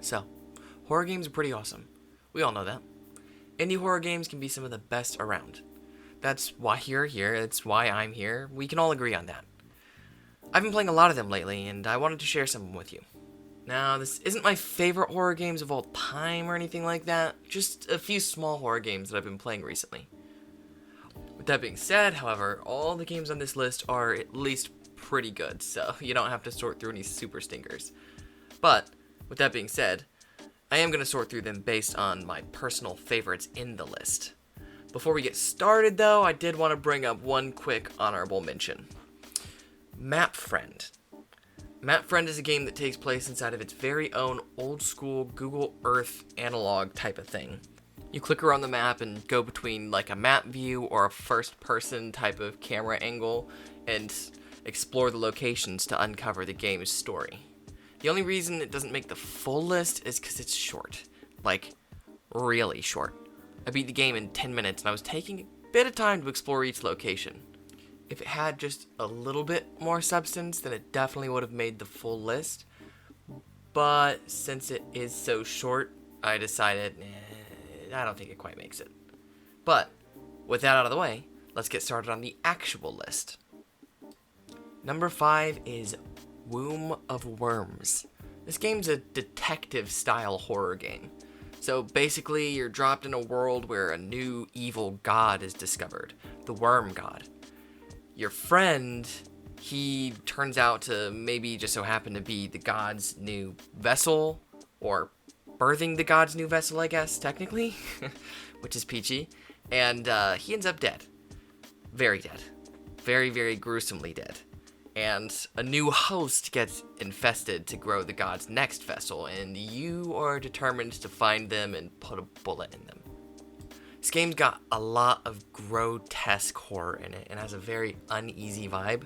So, horror games are pretty awesome. We all know that. Indie horror games can be some of the best around. That's why you're here, it's why I'm here. We can all agree on that. I've been playing a lot of them lately, and I wanted to share some with you. Now, this isn't my favorite horror games of all time or anything like that, just a few small horror games that I've been playing recently. With that being said, however, all the games on this list are at least pretty good, so you don't have to sort through any super stinkers. But, with that being said, I am going to sort through them based on my personal favorites in the list. Before we get started, though, I did want to bring up one quick honorable mention. Map Friend. Map Friend is a game that takes place inside of its very own old-school Google Earth analog type of thing. You click around the map and go between like a map view or a first-person type of camera angle and explore the locations to uncover the game's story. The only reason it doesn't make the full list is because it's short. Like, really short. I beat the game in 10 minutes and I was taking a bit of time to explore each location. If it had just a little bit more substance, then it definitely would have made the full list. But since it is so short, I decided, I don't think it quite makes it. But, with that out of the way, let's get started on the actual list. Number 5 is Womb of Worms. This game's a detective-style horror game. So basically, you're dropped in a world where a new evil god is discovered, the Worm God. Your friend, he turns out to maybe just so happen to be the god's new vessel, or birthing the god's new vessel, I guess, technically, which is peachy, and he ends up dead. Very dead. Very, very gruesomely dead. And a new host gets infested to grow the god's next vessel, and you are determined to find them and put a bullet in them. This game's got a lot of grotesque horror in it and has a very uneasy vibe.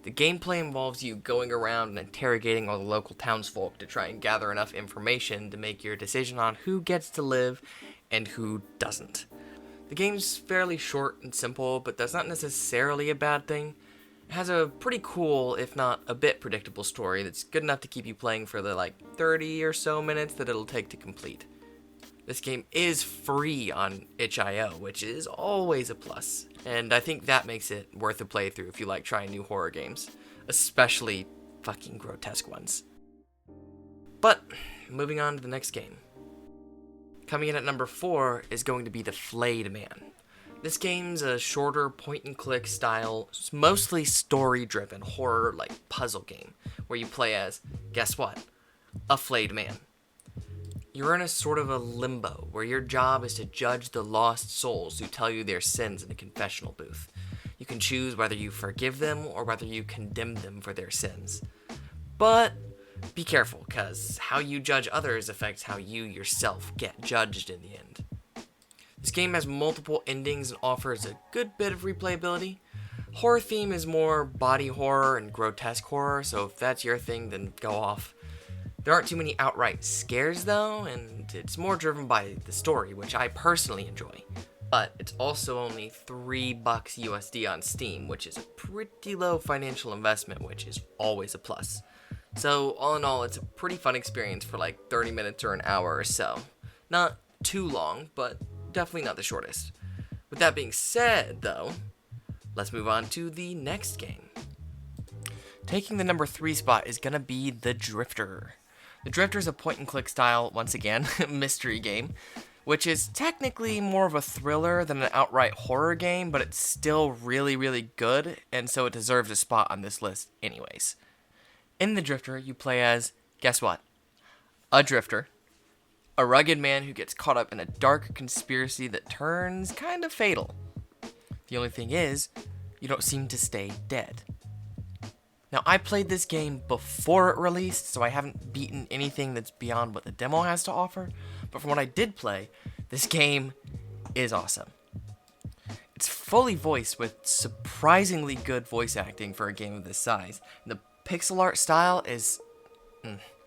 The gameplay involves you going around and interrogating all the local townsfolk to try and gather enough information to make your decision on who gets to live and who doesn't. The game's fairly short and simple, but that's not necessarily a bad thing. It has a pretty cool, if not a bit predictable story that's good enough to keep you playing for the 30 or so minutes that it'll take to complete. This game is free on itch.io, which is always a plus, and I think that makes it worth a playthrough if you like trying new horror games, especially fucking grotesque ones. But, moving on to the next game. Coming in at number 4 is going to be The Flayed Man. This game's a shorter point-and-click style, mostly story-driven horror puzzle game, where you play as, guess what, a flayed man. You're in a sort of a limbo, where your job is to judge the lost souls who tell you their sins in a confessional booth. You can choose whether you forgive them or whether you condemn them for their sins. But be careful, because how you judge others affects how you yourself get judged in the end. This game has multiple endings and offers a good bit of replayability. Horror theme is more body horror and grotesque horror, so if that's your thing, then go off. There aren't too many outright scares though, and it's more driven by the story, which I personally enjoy. But it's also only $3 USD on Steam, which is a pretty low financial investment, which is always a plus. So all in all, it's a pretty fun experience for 30 minutes or an hour or so. Not too long, but definitely not the shortest. With that being said, though, let's move on to the next game. Taking the number 3 spot is gonna be The Drifter. The Drifter is a point-and-click style, once again, mystery game, which is technically more of a thriller than an outright horror game, but it's still really, really good, and so it deserves a spot on this list anyways. In The Drifter, you play as, guess what? A drifter. A rugged man who gets caught up in a dark conspiracy that turns kind of fatal. The only thing is, you don't seem to stay dead. Now, I played this game before it released, so I haven't beaten anything that's beyond what the demo has to offer, but from what I did play, this game is awesome. It's fully voiced with surprisingly good voice acting for a game of this size. The pixel art style is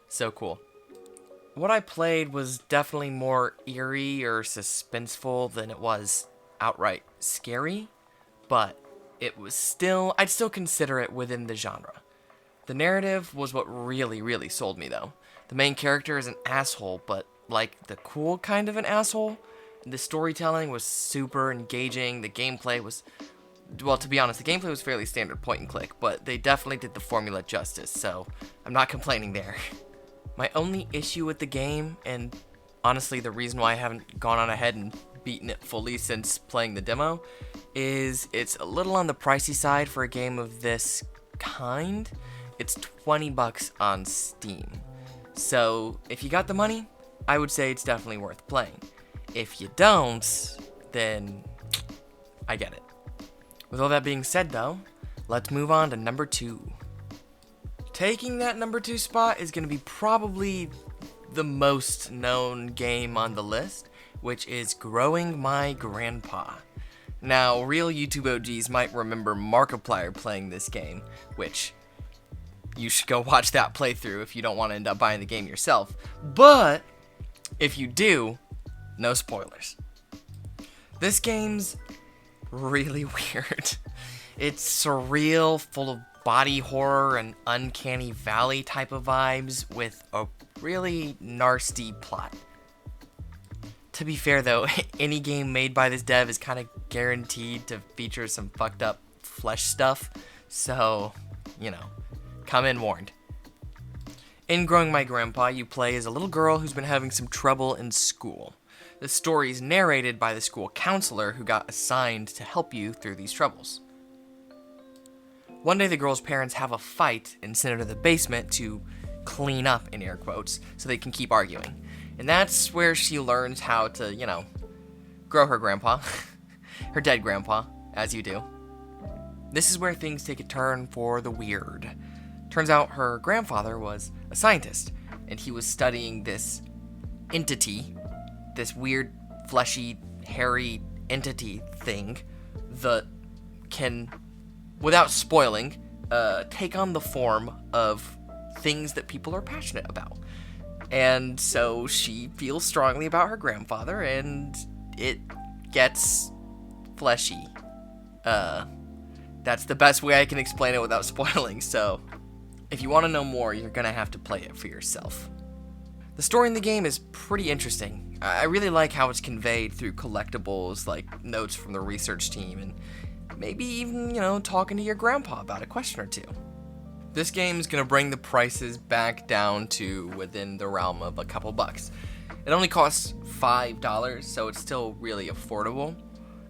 so cool. What I played was definitely more eerie or suspenseful than it was outright scary, but I'd still consider it within the genre. The narrative was what really, really sold me though. The main character is an asshole, but like the cool kind of an asshole. The storytelling was super engaging. The gameplay was, well, to be honest, the gameplay was fairly standard point and click, but they definitely did the formula justice, so I'm not complaining there. My only issue with the game, and honestly the reason why I haven't gone on ahead and beaten it fully since playing the demo, is it's a little on the pricey side for a game of this kind. It's $20 on Steam. So if you got the money, I would say it's definitely worth playing. If you don't, then I get it. With all that being said though, let's move on to number 2. Taking that number 2 spot is going to be probably the most known game on the list, which is Growing My Grandpa. Now, real YouTube OGs might remember Markiplier playing this game, which you should go watch that playthrough if you don't want to end up buying the game yourself. But if you do, no spoilers. This game's really weird. It's surreal, full of body horror and uncanny valley type of vibes with a really nasty plot. To be fair though, any game made by this dev is kind of guaranteed to feature some fucked up flesh stuff, so, you know, come in warned. In Growing My Grandpa, you play as a little girl who's been having some trouble in school. The story is narrated by the school counselor who got assigned to help you through these troubles. One day the girl's parents have a fight and send her to the basement to clean up, in air quotes, so they can keep arguing. And that's where she learns how to, you know, grow her grandpa. Her dead grandpa, as you do. This is where things take a turn for the weird. Turns out her grandfather was a scientist, and he was studying this entity, this weird, fleshy, hairy entity thing that can, without spoiling, take on the form of things that people are passionate about. And so she feels strongly about her grandfather, and it gets fleshy. That's the best way I can explain it without spoiling, so if you want to know more, you're gonna have to play it for yourself. The story in the game is pretty interesting. I really like how it's conveyed through collectibles like notes from the research team and maybe even, you know, talking to your grandpa about a question or two. This game is going to bring the prices back down to within the realm of a couple bucks. It only costs $5, so it's still really affordable.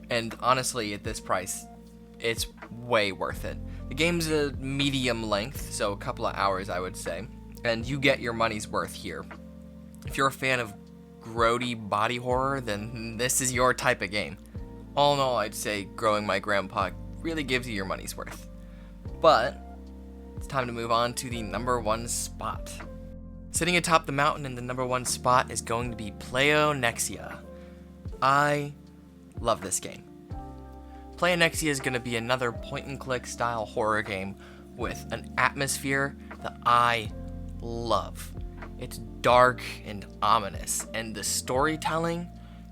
And honestly, at this price, it's way worth it. The game's a medium length, so a couple of hours I would say, and you get your money's worth here. If you're a fan of grody body horror, then this is your type of game. All in all, I'd say Growing My Grandpa really gives you your money's worth. But it's time to move on to the number 1 spot. Sitting atop the mountain in the number 1 spot is going to be Pleonexia. I love this game. Pleonexia is going to be another point-and-click style horror game with an atmosphere that I love. It's dark and ominous, and the storytelling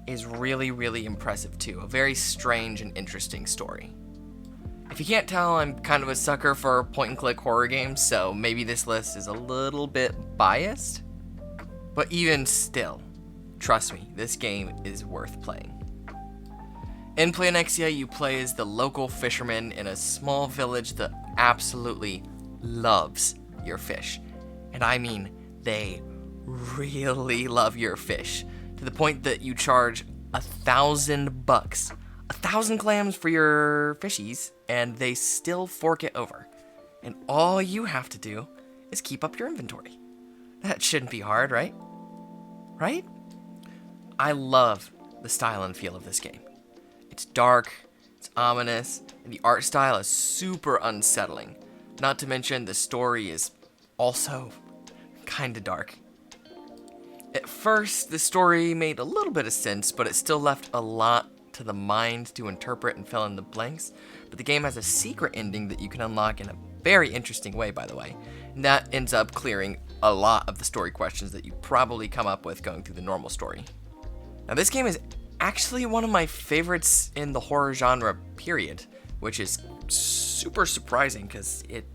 is really, really impressive too. A very strange and interesting story. If you can't tell, I'm kind of a sucker for point-and-click horror games, so maybe this list is a little bit biased. But even still, trust me, this game is worth playing. In Pleonexia, you play as the local fisherman in a small village that absolutely loves your fish. And I mean, they really love your fish, to the point that you charge $1,000, 1,000 clams for your fishies, and they still fork it over. And all you have to do is keep up your inventory. That shouldn't be hard, right? Right? I love the style and feel of this game. It's dark, it's ominous, and the art style is super unsettling. Not to mention the story is also kinda dark. At first, the story made a little bit of sense, but it still left a lot to the mind to interpret and fill in the blanks. But the game has a secret ending that you can unlock in a very interesting way, by the way. And that ends up clearing a lot of the story questions that you probably come up with going through the normal story. Now, this game is actually one of my favorites in the horror genre, period, which is super surprising because it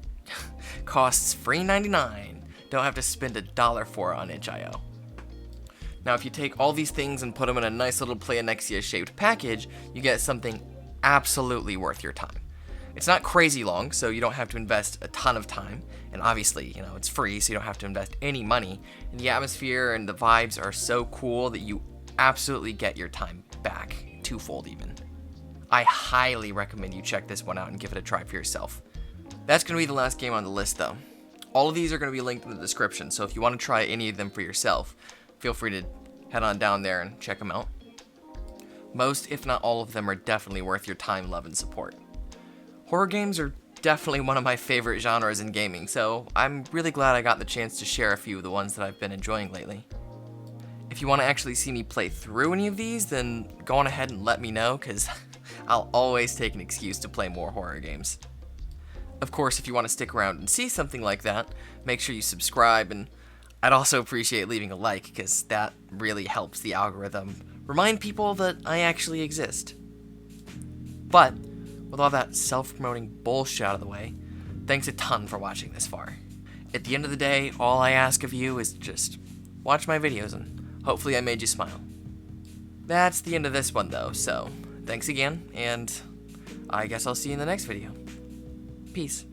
costs $3.99 don't have to spend $1 for on itch.io. Now, if you take all these things and put them in a nice little Pleonexia shaped package, you get something absolutely worth your time. It's not crazy long, so you don't have to invest a ton of time, and obviously, it's free, so you don't have to invest any money, and the atmosphere and the vibes are so cool that you absolutely get your time back, twofold even. I highly recommend you check this one out and give it a try for yourself. That's going to be the last game on the list, though. All of these are going to be linked in the description, so if you want to try any of them for yourself, feel free to head on down there and check them out. Most, if not all of them, are definitely worth your time, love, and support. Horror games are definitely one of my favorite genres in gaming, so I'm really glad I got the chance to share a few of the ones that I've been enjoying lately. If you want to actually see me play through any of these, then go on ahead and let me know, because I'll always take an excuse to play more horror games. Of course, if you want to stick around and see something like that, make sure you subscribe, and I'd also appreciate leaving a like, because that really helps the algorithm remind people that I actually exist. But with all that self-promoting bullshit out of the way, thanks a ton for watching this far. At the end of the day, all I ask of you is just watch my videos and hopefully I made you smile. That's the end of this one though, so thanks again, and I guess I'll see you in the next video. Peace.